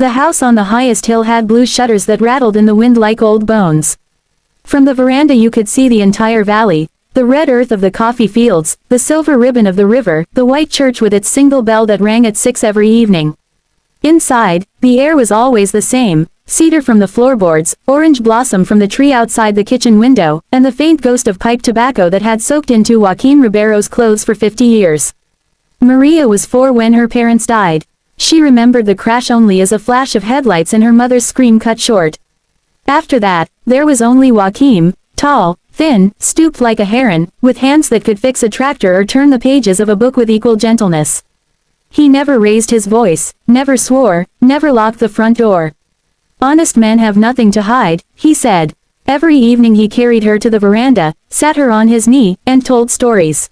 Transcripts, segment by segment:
The house on the highest hill had blue shutters that rattled in the wind like old bones. From the veranda you could see the entire valley, the red earth of the coffee fields, the silver ribbon of the river, the white church with its single bell that rang at 6 every evening. Inside, the air was always the same, cedar from the floorboards, orange blossom from the tree outside the kitchen window, and the faint ghost of pipe tobacco that had soaked into Joaquin Ribeiro's clothes for 50 years. Maria was 4 when her parents died. She remembered the crash only as a flash of headlights and her mother's scream cut short. After that, there was only Joaquin, tall, thin, stooped like a heron, with hands that could fix a tractor or turn the pages of a book with equal gentleness. He never raised his voice, never swore, never locked the front door. Honest men have nothing to hide, he said. Every evening he carried her to the veranda, sat her on his knee, and told stories.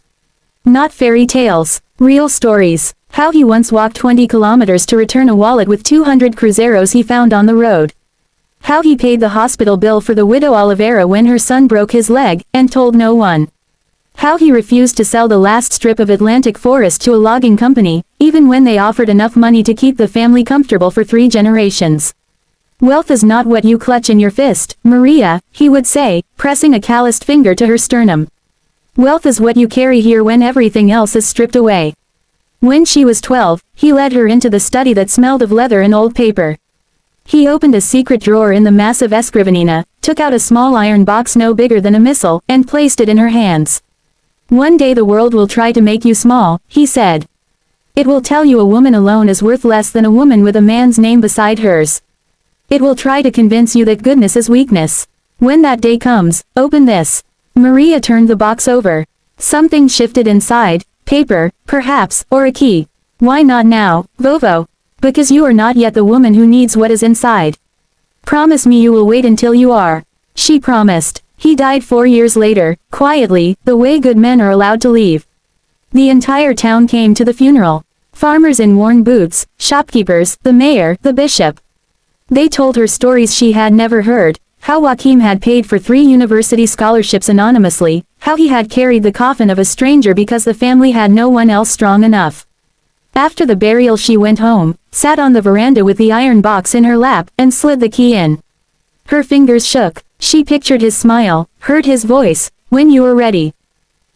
Not fairy tales, real stories. How he once walked 20 kilometers to return a wallet with 200 cruzeros he found on the road. How he paid the hospital bill for the widow Oliveira when her son broke his leg, and told no one. How he refused to sell the last strip of Atlantic forest to a logging company, even when they offered enough money to keep the family comfortable for 3 generations. Wealth is not what you clutch in your fist, Maria, he would say, pressing a calloused finger to her sternum. Wealth is what you carry here when everything else is stripped away. When she was 12, he led her into the study that smelled of leather and old paper. He opened a secret drawer in the massive escrivanina, took out a small iron box no bigger than a missile, and placed it in her hands. One day the world will try to make you small, he said. It will tell you a woman alone is worth less than a woman with a man's name beside hers. It will try to convince you that goodness is weakness. When that day comes, open this. Maria turned the box over. Something shifted inside, paper, perhaps, or a key. Why not now, Vovo? Because you are not yet the woman who needs what is inside. Promise me you will wait until you are. She promised. He died 4 years later, quietly, the way good men are allowed to leave. The entire town came to the funeral. Farmers in worn boots, shopkeepers, the mayor, the bishop. They told her stories she had never heard, how Joaquin had paid for 3 university scholarships anonymously, how he had carried the coffin of a stranger because the family had no one else strong enough. After the burial she went home, sat on the veranda with the iron box in her lap, and slid the key in. Her fingers shook. She pictured his smile, heard his voice, when you were ready.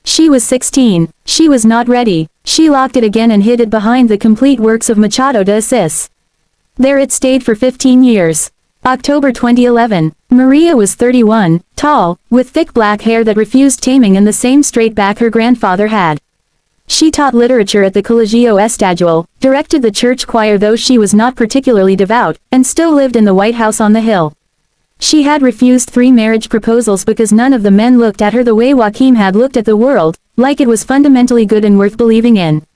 She was 16. She was not ready. She locked it again and hid it behind the complete works of Machado de Assis. There it stayed for 15 years. October 2011. Maria was 31, tall, with thick black hair that refused taming and the same straight back her grandfather had. She taught literature at the Colegio Estadual, directed the church choir though she was not particularly devout, and still lived in the White House on the hill. She had refused 3 marriage proposals because none of the men looked at her the way Joaquin had looked at the world, like it was fundamentally good and worth believing in.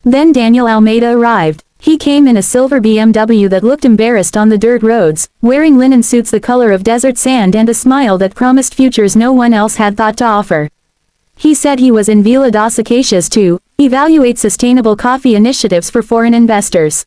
Then Daniel Almeida arrived. He came in a silver BMW that looked embarrassed on the dirt roads, wearing linen suits the color of desert sand and a smile that promised futures no one else had thought to offer. He said he was in Vila das Acacias to evaluate sustainable coffee initiatives for foreign investors.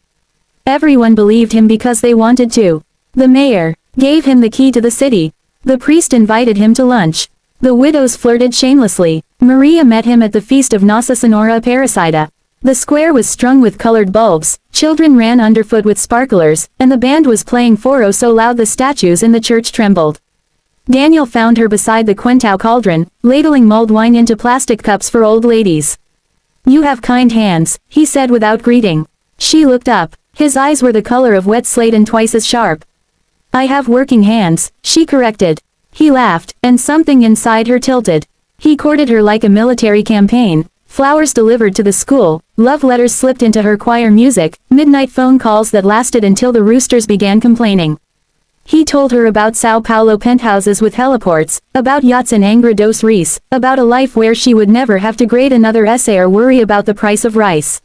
Everyone believed him because they wanted to. The mayor gave him the key to the city. The priest invited him to lunch. The widows flirted shamelessly. Maria met him at the feast of Nossa Senhora Aparecida. The square was strung with colored bulbs, children ran underfoot with sparklers, and the band was playing foro so loud the statues in the church trembled. Daniel found her beside the Quentão cauldron, ladling mulled wine into plastic cups for old ladies. You have kind hands, he said without greeting. She looked up. His eyes were the color of wet slate and twice as sharp. I have working hands, she corrected. He laughed, and something inside her tilted. He courted her like a military campaign, flowers delivered to the school, love letters slipped into her choir music, midnight phone calls that lasted until the roosters began complaining. He told her about Sao Paulo penthouses with heliports, about yachts in Angra dos Reis, about a life where she would never have to grade another essay or worry about the price of rice.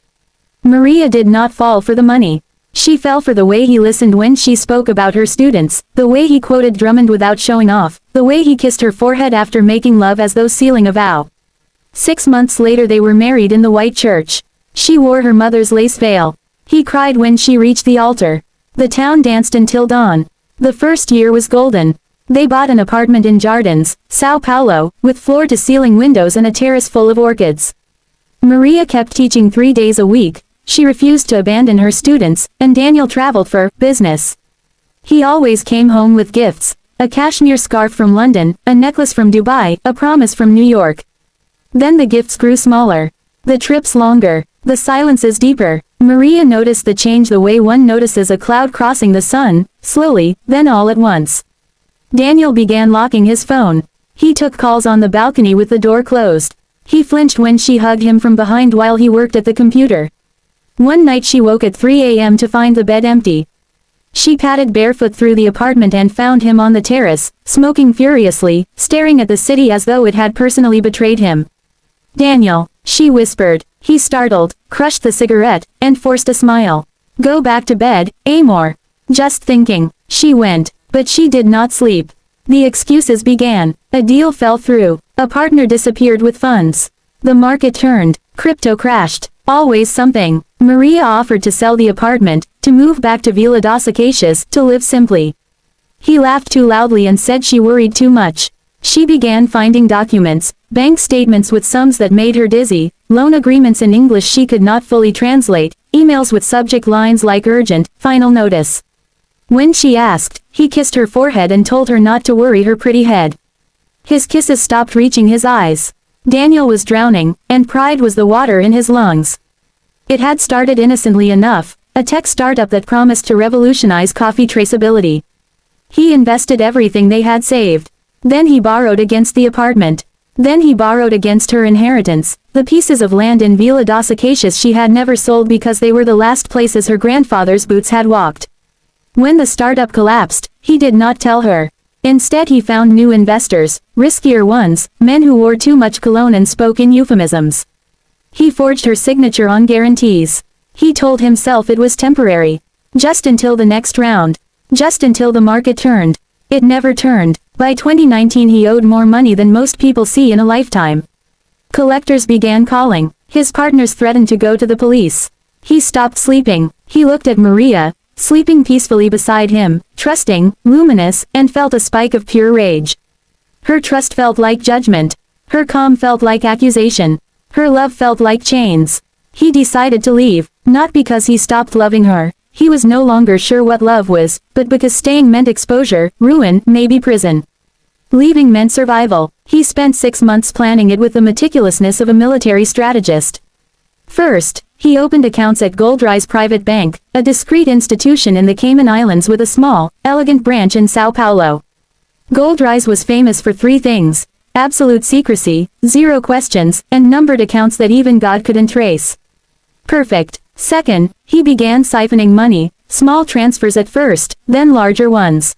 Maria did not fall for the money. She fell for the way he listened when she spoke about her students, the way he quoted Drummond without showing off, the way he kissed her forehead after making love as though sealing a vow. 6 months later they were married in the white church. She wore her mother's lace veil. He cried when she reached the altar. The town danced until dawn. The first year was golden. They bought an apartment in Jardins, Sao Paulo, with floor-to-ceiling windows and a terrace full of orchids. Maria kept teaching 3 days a week, she refused to abandon her students, and Daniel traveled for business. He always came home with gifts, a cashmere scarf from London, a necklace from Dubai, a promise from New York. Then the gifts grew smaller. The trips longer. The silences deeper. Maria noticed the change the way one notices a cloud crossing the sun, slowly, then all at once. Daniel began locking his phone. He took calls on the balcony with the door closed. He flinched when she hugged him from behind while he worked at the computer. One night she woke at 3 a.m. to find the bed empty. She padded barefoot through the apartment and found him on the terrace, smoking furiously, staring at the city as though it had personally betrayed him. "Daniel," she whispered. He startled, crushed the cigarette, and forced a smile. "Go back to bed, Amor." "Just thinking." She went, but she did not sleep. The excuses began. A deal fell through. A partner disappeared with funds. The market turned. Crypto crashed. Always something. Maria offered to sell the apartment, to move back to Villa das Acacias, to live simply. He laughed too loudly and said she worried too much. She began finding documents, bank statements with sums that made her dizzy, loan agreements in English she could not fully translate, emails with subject lines like urgent, final notice. When she asked, he kissed her forehead and told her not to worry her pretty head. His kisses stopped reaching his eyes. Daniel was drowning, and pride was the water in his lungs. It had started innocently enough, a tech startup that promised to revolutionize coffee traceability. He invested everything they had saved. Then he borrowed against the apartment. Then he borrowed against her inheritance, the pieces of land in Villa das Acacias she had never sold because they were the last places her grandfather's boots had walked. When the startup collapsed, he did not tell her. Instead he found new investors, riskier ones, men who wore too much cologne and spoke in euphemisms. He forged her signature on guarantees. He told himself it was temporary. Just until the next round. Just until the market turned. It never turned. By 2019 he owed more money than most people see in a lifetime. Collectors began calling. His partners threatened to go to the police. He stopped sleeping. He looked at Maria, sleeping peacefully beside him, trusting, luminous, and felt a spike of pure rage. Her trust felt like judgment. Her calm felt like accusation. Her love felt like chains. He decided to leave, not because he stopped loving her. He was no longer sure what love was, but because staying meant exposure, ruin, maybe prison. Leaving meant survival. He spent 6 months planning it with the meticulousness of a military strategist. First, he opened accounts at Goldrise Private Bank, a discreet institution in the Cayman Islands with a small, elegant branch in Sao Paulo. Goldrise was famous for 3 things: absolute secrecy, 0 questions, and numbered accounts that even God couldn't trace. Perfect. Second, he began siphoning money, small transfers at first, then larger ones.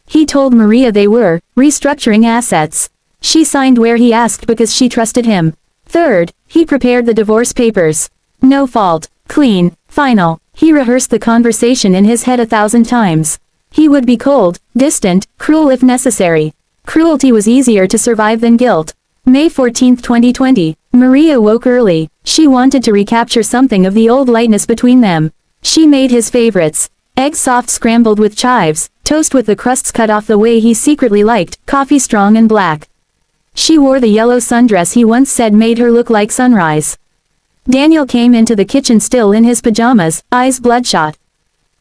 He told Maria they were restructuring assets. She signed where he asked because she trusted him. Third, he prepared the divorce papers. No fault, clean, final. He rehearsed the conversation in his head 1,000 times. He would be cold, distant, cruel if necessary. Cruelty was easier to survive than guilt. May 14, 2020. Maria woke early. She wanted to recapture something of the old lightness between them. She made his favorites. Eggs soft scrambled with chives, toast with the crusts cut off the way he secretly liked, coffee strong and black. She wore the yellow sundress he once said made her look like sunrise. Daniel came into the kitchen still in his pajamas, eyes bloodshot.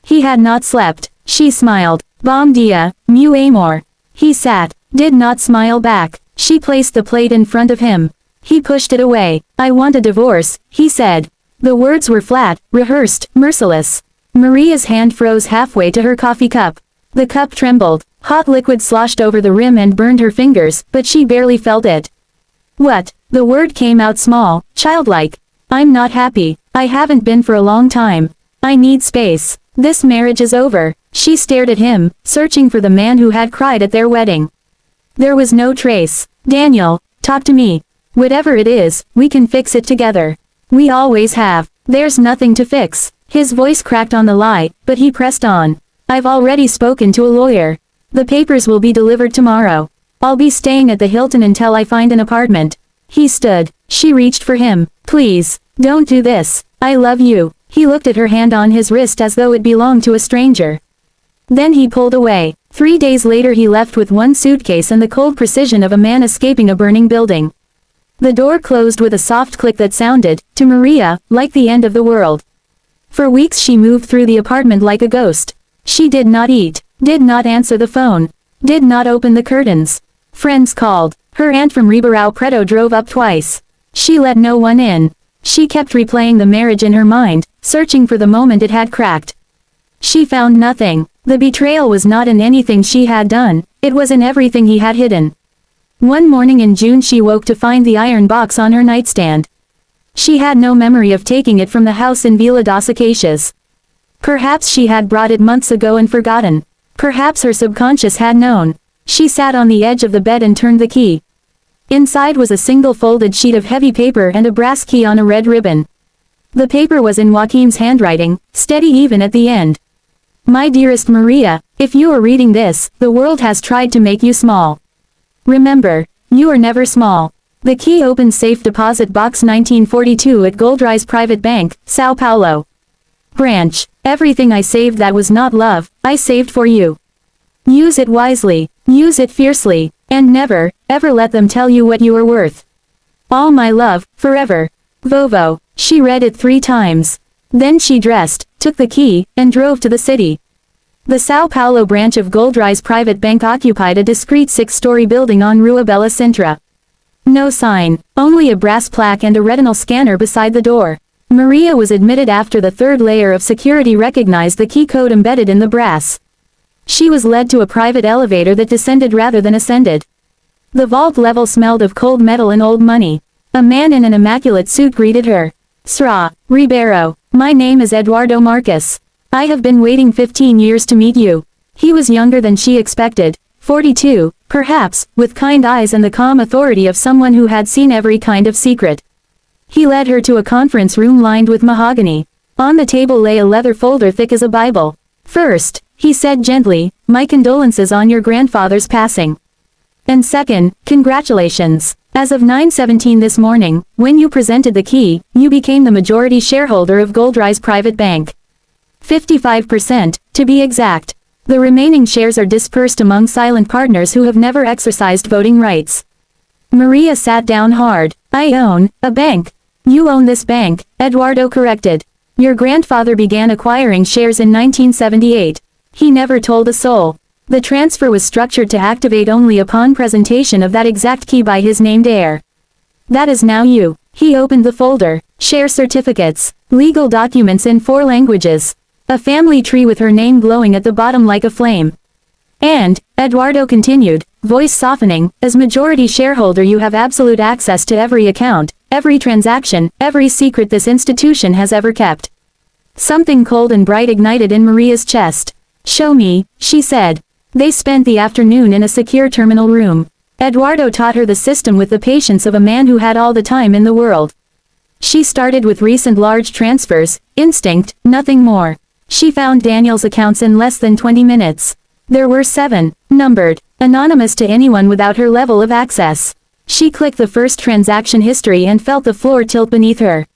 He had not slept. She smiled. Bom dia, meu amor. He sat, did not smile back. She placed the plate in front of him. He pushed it away. I want a divorce, he said. The words were flat, rehearsed, merciless. Maria's hand froze halfway to her coffee cup. The cup trembled. Hot liquid sloshed over the rim and burned her fingers, but she barely felt it. What? The word came out small, childlike. I'm not happy. I haven't been for a long time. I need space. This marriage is over. She stared at him, searching for the man who had cried at their wedding. There was no trace. Daniel, talk to me. Whatever it is, we can fix it together. We always have. There's nothing to fix. His voice cracked on the lie, but he pressed on. I've already spoken to a lawyer. The papers will be delivered tomorrow. I'll be staying at the Hilton until I find an apartment. He stood. She reached for him. Please, don't do this. I love you. He looked at her hand on his wrist as though it belonged to a stranger. Then he pulled away. 3 days later he left with one suitcase and the cold precision of a man escaping a burning building. The door closed with a soft click that sounded, to Maria, like the end of the world. For weeks she moved through the apartment like a ghost. She did not eat, did not answer the phone, did not open the curtains. Friends called. Her aunt from Ribeirão Preto drove up twice. She let no one in. She kept replaying the marriage in her mind, searching for the moment it had cracked. She found nothing. The betrayal was not in anything she had done, it was in everything he had hidden. One morning in June she woke to find the iron box on her nightstand. She had no memory of taking it from the house in Vila das Acacias. Perhaps she had brought it months ago and forgotten. Perhaps her subconscious had known. She sat on the edge of the bed and turned the key. Inside was a single folded sheet of heavy paper and a brass key on a red ribbon. The paper was in Joaquim's handwriting, steady even at the end. My dearest Maria, if you are reading this, the world has tried to make you small. Remember, you are never small. The key opened safe deposit box 1942 at Goldrise Private Bank, Sao Paulo. Branch, everything I saved that was not love, I saved for you. Use it wisely, use it fiercely, and never, ever let them tell you what you are worth. All my love, forever. Vovo. She read it 3 times. Then she dressed, took the key, and drove to the city. The Sao Paulo branch of Goldrise Private Bank occupied a discreet 6-story building on Rua Bela Sintra. No sign, only a brass plaque and a retinal scanner beside the door. Maria was admitted after the 3rd layer of security recognized the key code embedded in the brass. She was led to a private elevator that descended rather than ascended. The vault level smelled of cold metal and old money. A man in an immaculate suit greeted her. Sra. Ribeiro. My name is Eduardo Marcus. I have been waiting 15 years to meet you. He was younger than she expected. 42, perhaps, with kind eyes and the calm authority of someone who had seen every kind of secret. He led her to a conference room lined with mahogany. On the table lay a leather folder thick as a Bible. First, he said gently, my condolences on your grandfather's passing. And second, congratulations. As of 9:17 this morning, when you presented the key, you became the majority shareholder of Goldrise Private Bank. 55%, to be exact. The remaining shares are dispersed among silent partners who have never exercised voting rights. Maria sat down hard. I own a bank. You own this bank, Eduardo corrected. Your grandfather began acquiring shares in 1978. He never told a soul. The transfer was structured to activate only upon presentation of that exact key by his named heir. That is now you. He opened the folder. Share certificates. Legal documents in 4 languages. A family tree with her name glowing at the bottom like a flame. And, Eduardo continued, voice softening, as majority shareholder you have absolute access to every account, every transaction, every secret this institution has ever kept. Something cold and bright ignited in Maria's chest. Show me, she said. They spent the afternoon in a secure terminal room. Eduardo taught her the system with the patience of a man who had all the time in the world. She started with recent large transfers, instinct, nothing more. She found Daniel's accounts in less than 20 minutes. There were 7, numbered, anonymous to anyone without her level of access. She clicked the first transaction history and felt the floor tilt beneath her.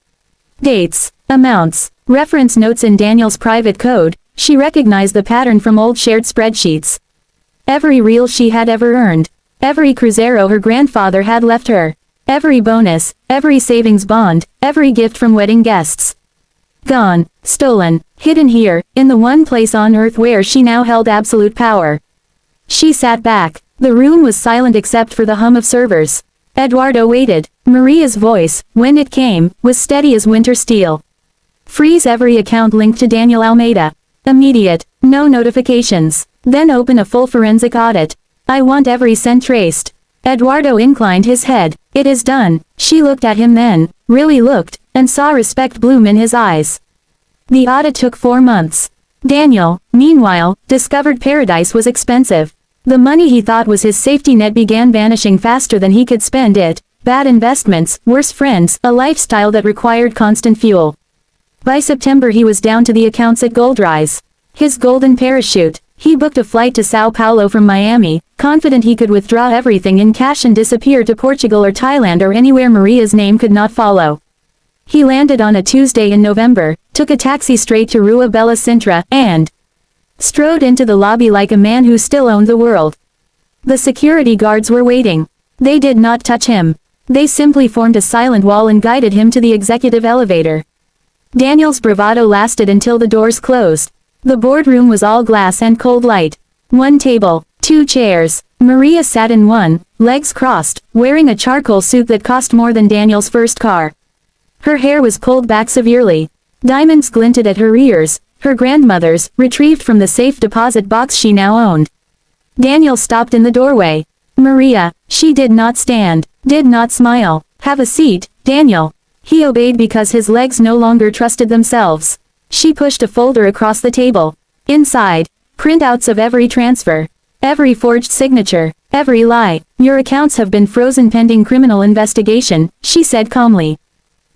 Dates, amounts, reference notes in Daniel's private code, she recognized the pattern from old shared spreadsheets. Every real she had ever earned. Every cruzeiro her grandfather had left her. Every bonus, every savings bond, every gift from wedding guests. Gone, stolen, hidden here, in the one place on earth where she now held absolute power. She sat back. The room was silent except for the hum of servers. Eduardo waited. Maria's voice, when it came, was steady as winter steel. Freeze every account linked to Daniel Almeida. Immediate. No notifications. Then open a full forensic audit. I want every cent traced. Eduardo inclined his head. It is done. She looked at him then, really looked, and saw respect bloom in his eyes. The audit took 4 months. Daniel, meanwhile, discovered paradise was expensive. The money he thought was his safety net began vanishing faster than he could spend it. Bad investments, worse friends, a lifestyle that required constant fuel. By September he was down to the accounts at Goldrise. His golden parachute. He booked a flight to Sao Paulo from Miami, confident he could withdraw everything in cash and disappear to Portugal or Thailand or anywhere Maria's name could not follow. He landed on a Tuesday in November, took a taxi straight to Rua Bela Sintra, and strode into the lobby like a man who still owned the world. The security guards were waiting. They did not touch him. They simply formed a silent wall and guided him to the executive elevator. Daniel's bravado lasted until the doors closed. The boardroom was all glass and cold light. One table, two chairs. Maria sat in one, legs crossed, wearing a charcoal suit that cost more than Daniel's first car. Her hair was pulled back severely. Diamonds glinted at her ears, her grandmother's, retrieved from the safe deposit box she now owned. Daniel stopped in the doorway. Maria, she did not stand, did not smile. Have a seat, Daniel. He obeyed because his legs no longer trusted themselves. She pushed a folder across the table. Inside, printouts of every transfer, every forged signature, every lie. Your accounts have been frozen pending criminal investigation, she said calmly.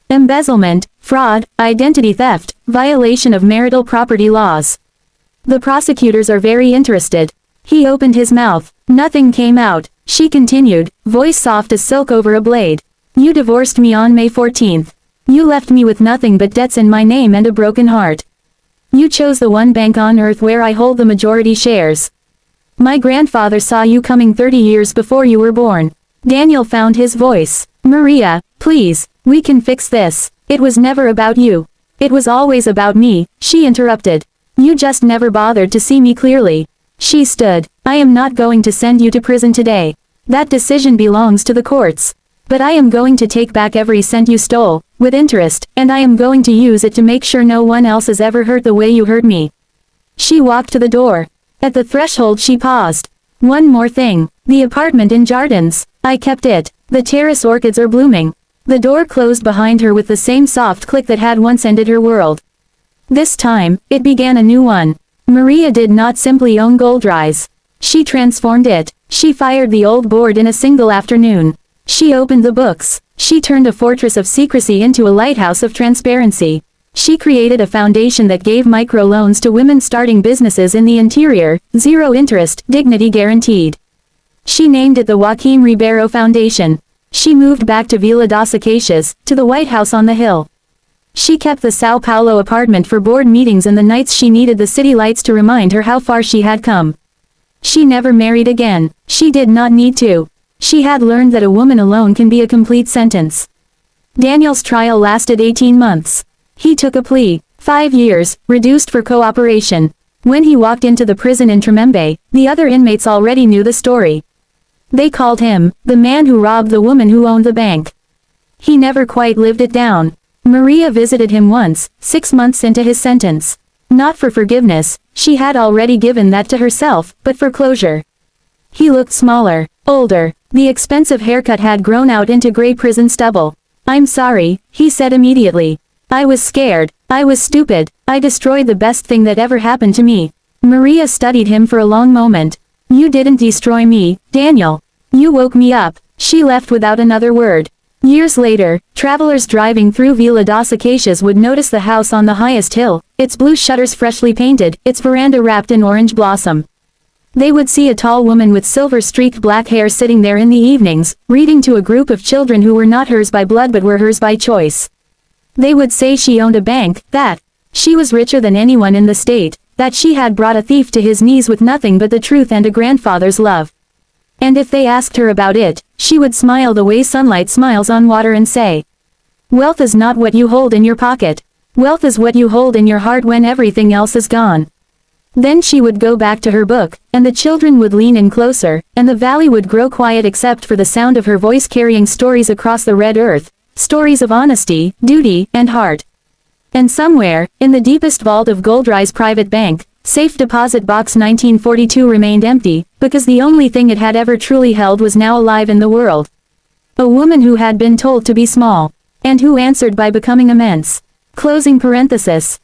Embezzlement, fraud, identity theft, violation of marital property laws. The prosecutors are very interested. He opened his mouth. Nothing came out. She continued, voice soft as silk over a blade. You divorced me on May 14th. You left me with nothing but debts in my name and a broken heart. You chose the one bank on earth where I hold the majority shares. My grandfather saw you coming 30 years before you were born. Daniel found his voice. Maria, please, we can fix this. It was never about you. It was always about me, she interrupted. You just never bothered to see me clearly. She stood. I am not going to send you to prison today. That decision belongs to the courts. But I am going to take back every cent you stole, with interest, and I am going to use it to make sure no one else is ever hurt the way you hurt me. She walked to the door. At the threshold she paused. One more thing. The apartment in Jardins. I kept it. The terrace orchids are blooming. The door closed behind her with the same soft click that had once ended her world. This time, it began a new one. Maria did not simply own Goldrise. She transformed it. She fired the old board in a single afternoon. She opened the books. She turned a fortress of secrecy into a lighthouse of transparency. She created a foundation that gave microloans to women starting businesses in the interior, zero interest, dignity guaranteed. She named it the Joaquim Ribeiro Foundation. She moved back to Vila das Acacias, to the White House on the hill. She kept the Sao Paulo apartment for board meetings and the nights she needed the city lights to remind her how far she had come. She never married again. She did not need to. She had learned that a woman alone can be a complete sentence. Daniel's trial lasted 18 months. He took a plea, 5 years, reduced for cooperation. When he walked into the prison in Tremembe, the other inmates already knew the story. They called him, the man who robbed the woman who owned the bank. He never quite lived it down. Maria visited him once, 6 months into his sentence. Not for forgiveness, she had already given that to herself, but for closure. He looked smaller, older. The expensive haircut had grown out into gray prison stubble. I'm sorry, he said immediately. I was scared. I was stupid. I destroyed the best thing that ever happened to me. Maria studied him for a long moment. You didn't destroy me, Daniel. You woke me up. She left without another word. Years later, travelers driving through Vila das Acacias would notice the house on the highest hill, its blue shutters freshly painted, its veranda wrapped in orange blossom. They would see a tall woman with silver-streaked black hair sitting there in the evenings, reading to a group of children who were not hers by blood but were hers by choice. They would say she owned a bank, that she was richer than anyone in the state, that she had brought a thief to his knees with nothing but the truth and a grandfather's love. And if they asked her about it, she would smile the way sunlight smiles on water and say, "Wealth is not what you hold in your pocket. Wealth is what you hold in your heart when everything else is gone." Then she would go back to her book, and the children would lean in closer, and the valley would grow quiet except for the sound of her voice carrying stories across the red earth, stories of honesty, duty, and heart. And somewhere, in the deepest vault of Goldrise Private Bank, safe deposit box 1942 remained empty, because the only thing it had ever truly held was now alive in the world. A woman who had been told to be small, and who answered by becoming immense. Closing parenthesis.